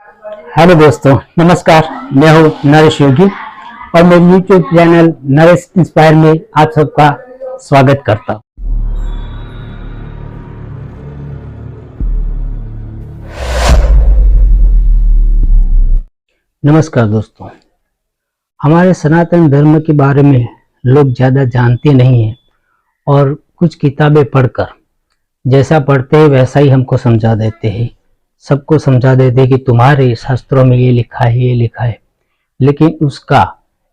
Hello दोस्तों, नमस्कार। मैं हूं नरेश योगी और मेरे यूट्यूब चैनल नरेश इंस्पायर में आप सबका स्वागत करता हूं। नमस्कार दोस्तों, हमारे सनातन धर्म के बारे में लोग ज़्यादा जानते नहीं हैं और कुछ किताबें पढ़कर जैसा पढ़ते हैं वैसा ही हमको समझा देते हैं। सबको समझा देते हैं कि तुम्हारे शास्त्रों में ये लिखा है, ये लिखा है, लेकिन उसका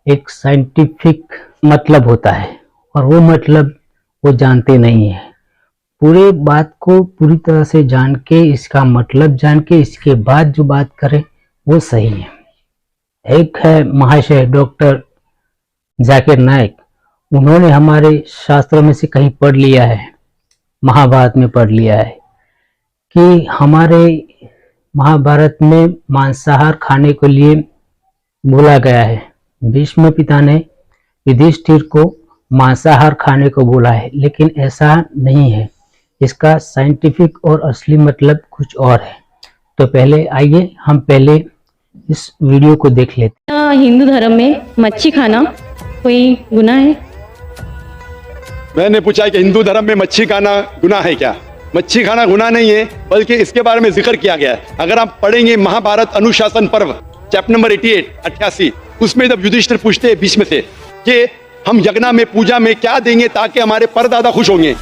एक साइंटिफिक मतलब होता है और वो मतलब वो जानते नहीं है। पूरे बात को पूरी तरह से जान के, इसका मतलब जान के, इसके बाद जो बात करें वो सही है। एक है महाशय डॉक्टर जाकिर नाइक, उन्होंने हमारे शास्त्रों में से कहीं पढ़ लिया है, महाभारत में पढ़ लिया है कि हमारे महाभारत में मांसाहार खाने के लिए बोला गया है। भीष्म पिता ने युधिष्ठिर को मांसाहार खाने को बोला है, लेकिन ऐसा नहीं है। इसका साइंटिफिक और असली मतलब कुछ और है। तो पहले आइए हम पहले इस वीडियो को देख लेते हैं। हिंदू धर्म में मच्छी खाना कोई गुनाह है? मैंने पूछा कि हिंदू धर्म में मच्छी खाना गुनाह है क्या? मच्छी खाना गुनाह नहीं है, बल्कि इसके बारे में जिक्र किया गया है। अगर आप पढ़ेंगे महाभारत अनुशासन पर्व चैप्टर नंबर 88, उसमें जब युधिष्ठिर पूछते हैं भीष्म से कि हम यज्ञ में, पूजा में क्या देंगे ताकि हमारे परदादा खुश होंगे,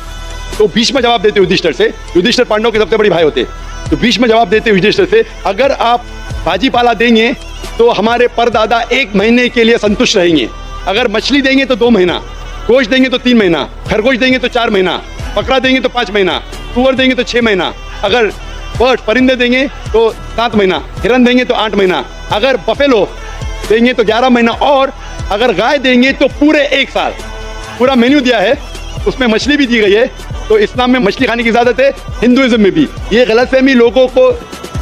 तो भीष्म जवाब देते युधिष्ठिर से। युधिष्ठिर पांडवों के सबसे बड़ी भाई होते, तो भीष्म जवाब देते युधिष्ठिर से, अगर आप भाजी पाला देंगे तो हमारे परदादा 1 महीने के लिए संतुष्ट रहेंगे। अगर मछली देंगे तो 2 महीना, गोश्त देंगे तो 3 महीना, खरगोश देंगे तो 4 महीना, बकरा देंगे तो 5 महीना, सुअर देंगे तो 6 महीना, अगर बर्ड परिंदे देंगे तो 7 महीना, हिरन देंगे तो 8 महीना, अगर बफेलो देंगे तो 11 महीना, और अगर गाय देंगे तो पूरे 1 साल। पूरा मेन्यू दिया है, उसमें मछली भी दी गई है। तो इस्लाम में मछली खाने की इजाजत है, हिंदुइज्म में भी। ये गलतफहमी लोगों को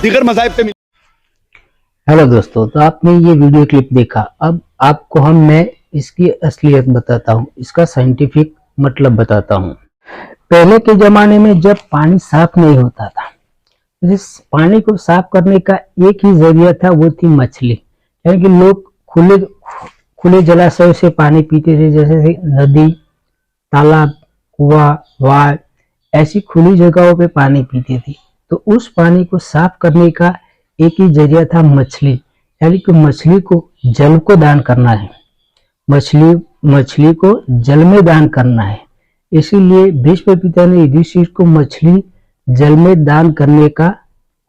दीगर मज़ाहिब से मिली। हेलो दोस्तों, तो आपने ये वीडियो क्लिप देखा। अब आपको मैं इसकी असलियत बताता हूँ, इसका साइंटिफिक मतलब बताता हूँ। पहले के जमाने में जब पानी साफ नहीं होता था, इस पानी को साफ करने का एक ही जरिया था, वो थी मछली। यानी कि लोग खुले जलाशय से पानी पीते थे, जैसे नदी, तालाब, कुआं, वाड़, ऐसी खुली जगहों पे पानी पीते थे। तो उस पानी को साफ करने का एक ही जरिया था मछली। यानी कि मछली को जल को दान करना है, मछली को जल में दान करना है। इसीलिए भीष्म पिता ने युधिष्ठिर को मछली जल में दान करने का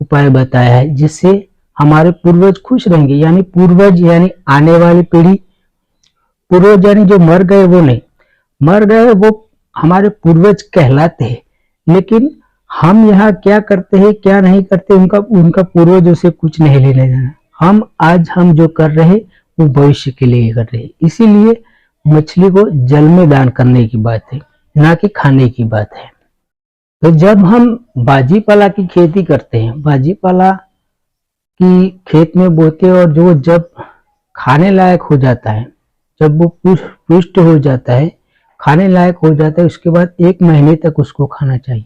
उपाय बताया है, जिससे हमारे पूर्वज खुश रहेंगे। यानी पूर्वज यानी आने वाली पीढ़ी, पूर्वज यानी जो मर गए वो नहीं, मर गए वो हमारे पूर्वज कहलाते हैं। लेकिन हम यहाँ क्या करते हैं क्या नहीं करते, उनका पूर्वजों से कुछ नहीं लेने देना। हम जो कर रहे वो भविष्य के लिए कर रहे। इसीलिए मछली को जल में दान करने की बात है, ना कि खाने की बात है। तो जब हम भाजी पाला की खेती करते हैं, भाजी पाला की खेत में बोते हैं, और जो जब खाने लायक हो जाता है, जब वो पुष्ट हो जाता है, खाने लायक हो जाता है, उसके बाद 1 महीने तक उसको खाना चाहिए।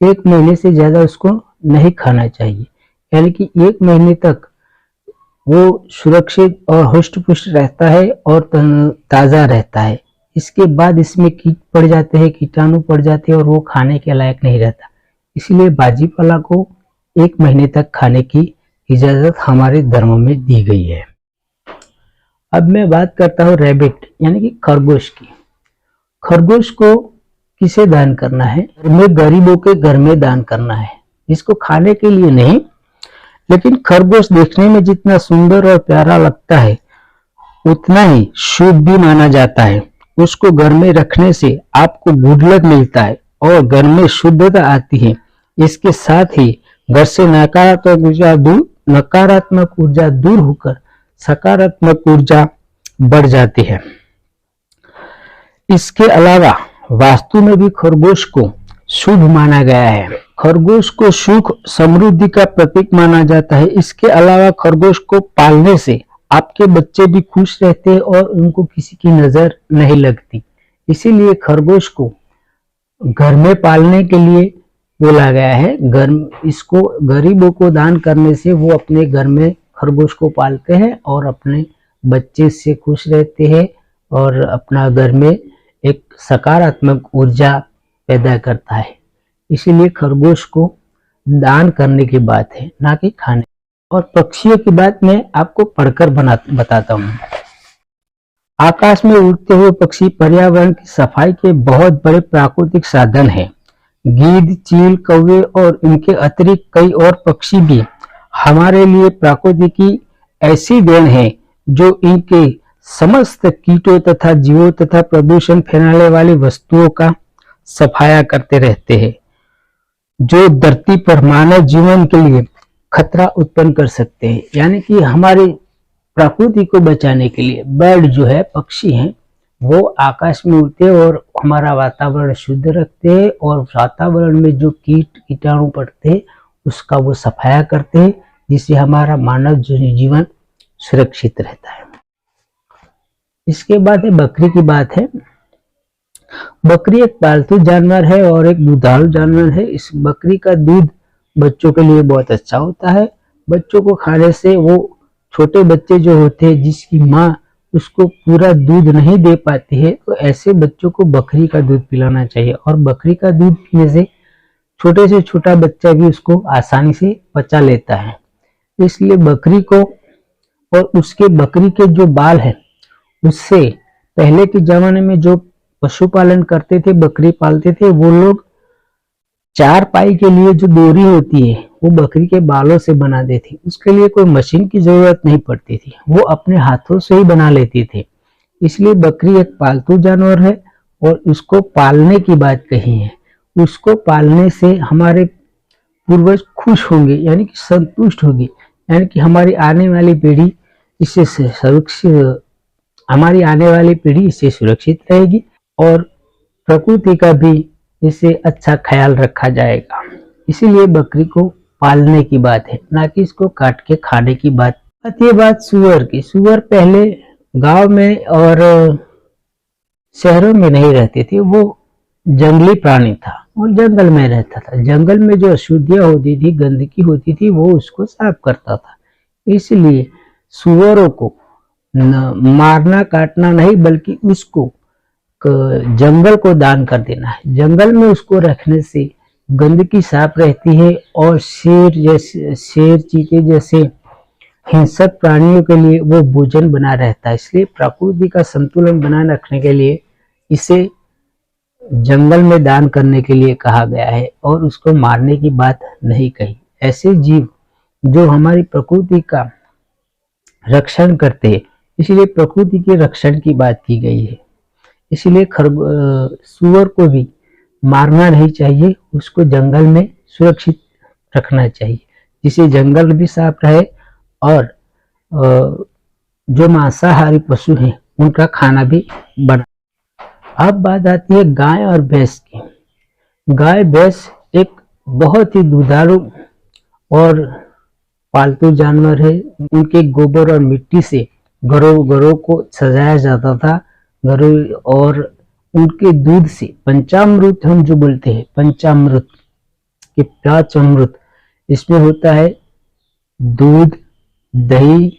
1 महीने से ज्यादा उसको नहीं खाना चाहिए। यानी कि 1 महीने तक वो सुरक्षित और हुष्ट पुष्ट रहता है और ताजा रहता है। इसके बाद इसमें कीट पड़ जाते हैं, कीटाणु पड़ जाते हैं और वो खाने के लायक नहीं रहता। इसलिए भाजी पाला को 1 महीने तक खाने की इजाजत हमारे धर्म में दी गई है। अब मैं बात करता हूँ रैबिट यानी कि खरगोश की। खरगोश को किसे दान करना है? गरीबों के घर में दान करना है, इसको खाने के लिए नहीं। लेकिन खरगोश देखने में जितना सुंदर और प्यारा लगता है, उतना ही शुभ भी माना जाता है। उसको घर में रखने से आपको गुड लक मिलता है और घर में शुद्धता आती है। इसके साथ ही घर से नकारात्मक ऊर्जा दूर होकर सकारात्मक ऊर्जा बढ़ जाती है। इसके अलावा वास्तु में भी खरगोश को शुभ माना गया है। खरगोश को सुख समृद्धि का प्रतीक माना जाता है। इसके अलावा खरगोश को पालने से आपके बच्चे भी खुश रहते हैं और उनको किसी की नजर नहीं लगती। इसीलिए खरगोश को घर में पालने के लिए बोला गया है। घर इसको गरीबों को दान करने से वो अपने घर में खरगोश को पालते हैं और अपने बच्चे से खुश रहते हैं और अपना घर में एक सकारात्मक ऊर्जा पैदा करता है। इसीलिए खरगोश को दान करने की बात है, ना कि खाने। और पक्षियों की बात मैं आपको पढ़कर बताता हूँ। आकाश में उड़ते हुए पक्षी पर्यावरण की सफाई के बहुत बड़े प्राकृतिक साधन हैं। गीद, चील, कौवे और इनके अतिरिक्त कई और पक्षी भी हमारे लिए प्रकृति की ऐसी देन है जो इनके समस्त कीटों तथा जीवों तथा प्रदूषण फैलाने वाली वस्तुओं का सफाया करते रहते हैं, जो धरती पर मानव जीवन के लिए खतरा उत्पन्न कर सकते हैं। यानी कि हमारी प्रकृति को बचाने के लिए बर्ड जो है, पक्षी हैं, वो आकाश में उड़ते और हमारा वातावरण शुद्ध रखते हैं और वातावरण में जो कीटाणु पड़ते हैं उसका वो सफाया करते हैं, जिससे हमारा मानव जीवन सुरक्षित रहता है। इसके बाद बकरी की बात है। बकरी एक पालतू जानवर है और एक दुधारू जानवर है। इस बकरी का दूध बच्चों के लिए बहुत अच्छा होता है। बच्चों को खाने से, वो छोटे बच्चे जो होते हैं जिसकी माँ उसको पूरा दूध नहीं दे पाती है, तो ऐसे बच्चों को बकरी का दूध पिलाना चाहिए। और बकरी का दूध पीने से छोटे से छोटा बच्चा भी उसको आसानी से पचा लेता है। इसलिए बकरी को और उसके बकरी के जो बाल है, उससे पहले के जमाने में जो पशुपालन करते थे, बकरी पालते थे, वो लोग चारपाई के लिए जो डोरी होती है वो बकरी के बालों से बनाते थे। उसके लिए कोई मशीन की जरूरत नहीं पड़ती थी, वो अपने हाथों से ही बना लेते थे। इसलिए बकरी एक पालतू जानवर है और उसको पालने की बात कही है। उसको पालने से हमारे पूर्वज खुश होंगे, यानी कि संतुष्ट होगी, यानी कि हमारी आने वाली पीढ़ी इससे सुरक्षित रहेगी और प्रकृति का भी इससे अच्छा ख्याल रखा जाएगा। इसीलिए बकरी को पालने की बात है, ना कि इसको काट के खाने की बात। ये बात सुअर की। सुअर पहले गांव में और शहरों में नहीं रहते थे, वो जंगली प्राणी था और जंगल में रहता था। जंगल में जो अशुद्धियां होती थी, गंदगी होती थी, वो उसको साफ करता था। इसलिए सुअरों को मारना काटना नहीं, बल्कि उसको जंगल को दान कर देना है। जंगल में उसको रखने से गंदगी साफ रहती है और शेर चीते जैसे हिंसक प्राणियों के लिए वो भोजन बना रहता है। इसलिए प्रकृति का संतुलन बनाए रखने के लिए इसे जंगल में दान करने के लिए कहा गया है और उसको मारने की बात नहीं कही। ऐसे जीव जो हमारी प्रकृति का रक्षण करते हैं, इसलिए प्रकृति के रक्षण की बात की गई है। इसलिए सुअर को भी मारना नहीं चाहिए, उसको जंगल में सुरक्षित रखना चाहिए, जिससे जंगल भी साफ रहे और जो मांसाहारी पशु हैं उनका खाना भी बना। अब बात आती है गाय और भैंस की। गाय भैंस एक बहुत ही दुधारू और पालतू जानवर है। उनके गोबर और मिट्टी से घरों को सजाया जाता था। घरों और उनके दूध से पंचामृत, हम जो बोलते हैं पंचामृत के 5 अमृत, इसमें होता है दूध, दही,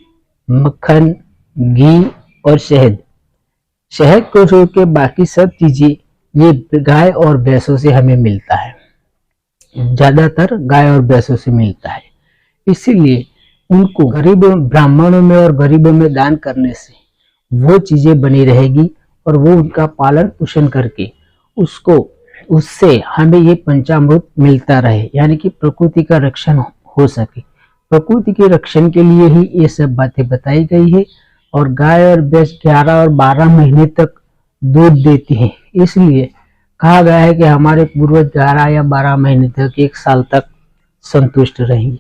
मक्खन, घी और शहद। शहद को छोड़ के बाकी सब चीजें ये गाय और भैंसों से हमें मिलता है, ज्यादातर गाय और भैंसों से मिलता है। इसीलिए उनको गरीबों, ब्राह्मणों में और गरीबों में दान करने से वो चीजें बनी रहेगी और वो उनका पालन पोषण करके उससे हमें ये पंचामृत मिलता रहे, यानी कि प्रकृति का रक्षण हो सके। प्रकृति के रक्षण के लिए ही ये सब बातें बताई गई है। और गाय और भैंस 11 और 12 महीने तक दूध देती हैं, इसलिए कहा गया है कि हमारे पूर्वज 11 या 12 महीने तक, 1 साल तक संतुष्ट रहेंगे।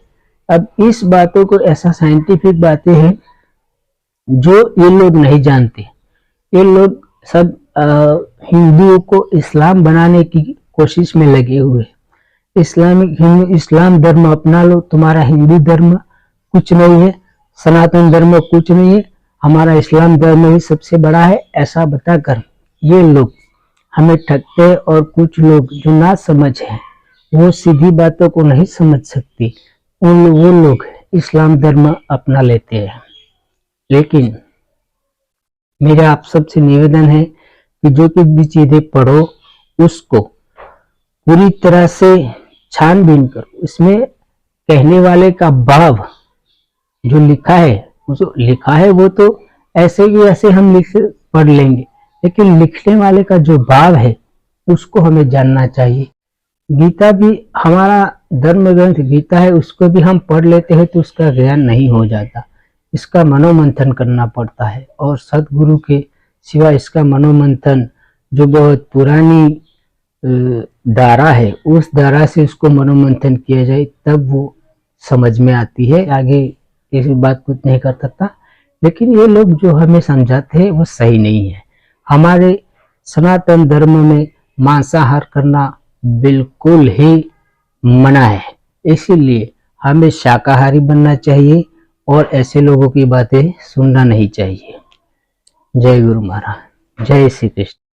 अब इस बातों को, ऐसा साइंटिफिक बातें हैं जो ये लोग नहीं जानते। ये लोग सब हिंदुओं को इस्लाम बनाने की कोशिश में लगे हुए। इस्लाम धर्म अपना लो, तुम्हारा हिंदू धर्म कुछ नहीं है, सनातन धर्म कुछ नहीं है, हमारा इस्लाम धर्म ही सबसे बड़ा है, ऐसा बताकर ये लोग हमें ठगते हैं। और कुछ लोग जो ना समझ है वो सीधी बातों को नहीं समझ सकती, वो लोग इस्लाम धर्म अपना लेते हैं। लेकिन मेरा आप सबसे निवेदन है कि जो कुछ भी चीजें पढ़ो उसको पूरी तरह से छानबीन करो, इसमें कहने वाले का भाव जो लिखा है वो तो ऐसे की ऐसे हम पढ़ लेंगे, लेकिन लिखने वाले का जो भाव है उसको हमें जानना चाहिए। गीता भी हमारा धर्म ग्रंथ गीता है, उसको भी हम पढ़ लेते हैं तो उसका ज्ञान नहीं हो जाता, इसका मनोमंथन करना पड़ता है। और सदगुरु के सिवा इसका मनोमंथन जो बहुत पुरानी धारा है उस धारा से उसको मनोमंथन किया जाए तब वो समझ में आती है। आगे इस बात कुछ नहीं कर सकता, लेकिन ये लोग जो हमें समझाते हैं वो सही नहीं है। हमारे सनातन धर्म में मांसाहार करना बिल्कुल ही मना है, इसीलिए हमें शाकाहारी बनना चाहिए और ऐसे लोगों की बातें सुनना नहीं चाहिए। जय गुरु महाराज, जय श्री कृष्ण।